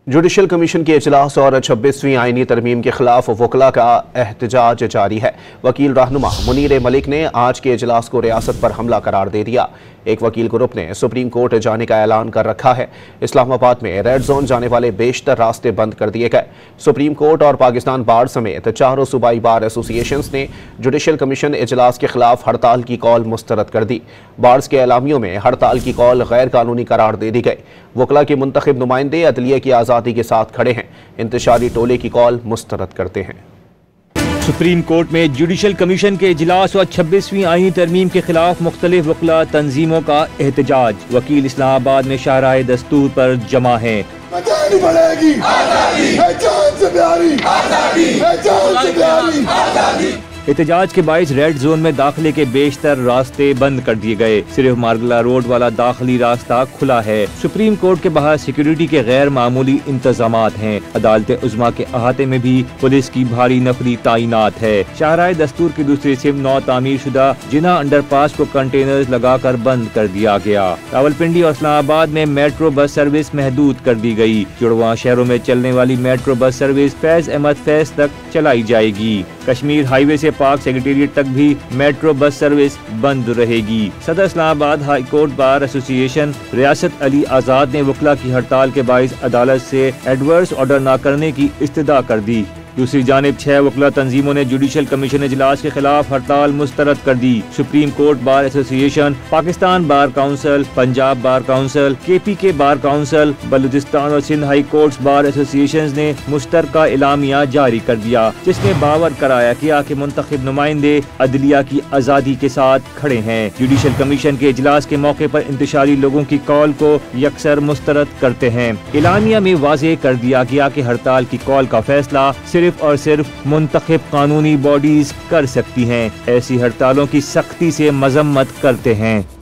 Judicial commission के इजलास और 26वीं आईनी तरमीम के खिलाफ वकला का एहतजाज जारी है। वकील रहनुमा मुनीर मलिक ने आज के इजलास को रियासत पर हमला करार दे दिया। एक वकील ग्रुप ने सुप्रीम कोर्ट जाने का ऐलान कर रखा है। इस्लामाबाद में रेड जोन जाने वाले बेशतर रास्ते बंद कर दिए गए। सुप्रीम कोर्ट और पाकिस्तान बार समेत चारों सूबाई बार एसोसिएशंस ने जुडिशल कमीशन इजलास के खिलाफ हड़ताल की कॉल मुस्तरद कर दी। बार्स के एलामियों में हड़ताल की कॉल गैर कानूनी करार दे दी गई। वकला के मुंतखब नुमाइंदे अदलिया की आज़ादी के साथ खड़े हैं। इंतशारी टोले की कॉल मुस्तरद करते हैं। सुप्रीम कोर्ट में जुडिशल कमीशन के इजलास और 26वीं आईनी तरमीम के खिलाफ मुख्तलिफ वकला तंजीमों का एहतजाज। वकील इस्लामाबाद में शाहराह दस्तूर पर जमा है। एहतजाज के बाइस रेड जोन में दाखिले के बेशतर रास्ते बंद कर दिए गए। सिर्फ मार्गला रोड वाला दाखिली रास्ता खुला है। सुप्रीम कोर्ट के बाहर सिक्योरिटी के गैर मामूली इंतजामात हैं। अदालत उज़्मा के अहाते में भी पुलिस की भारी नफरी तैनात है। शाहराह दस्तूर की दूसरी सिम नौ तामीर शुदा जिना अंडरपास को कंटेनर्स लगाकर बंद कर दिया गया। रावलपिंडी और इस्लामाबाद में मेट्रो बस सर्विस महदूद कर दी गई। जुड़वा शहरों में चलने वाली metro bus service Faiz Ahmad Faiz तक चलाई जाएगी। कश्मीर हाईवे से पाक सेक्रेटेरिएट तक भी मेट्रो बस सर्विस बंद रहेगी। सदर Islamabad high court bar association रियासत अली आज़ाद ने वकला की हड़ताल के बाइस अदालत से एडवर्स ऑर्डर न करने की इस्तदा कर दी। दूसरी जानिब 6 वकला तंजीमों ने जुडिशल कमीशन इजलास के खिलाफ हड़ताल मुस्तरद कर दी। Supreme court bar association, Pakistan bar council, Punjab bar council, KPK bar council, Balochistan और Sindh high courts bar association ने मुश्तरका एलामिया जारी कर दिया, जिसमें बावर कराया किया कि मुंतखब नुमाइंदे अदलिया की आज़ादी के साथ खड़े हैं। जुडिशल कमीशन के इजलास के मौके पर इंतशारी लोगों की कॉल को यकसर मुस्तरद करते हैं। एलामिया में वाज़ेह कर दिया गया कि हड़ताल की कॉल का फैसला सिर्फ और सिर्फ मुंतखब कानूनी बॉडीज कर सकती हैं। ऐसी हड़तालों की सख्ती से मजम्मत करते हैं।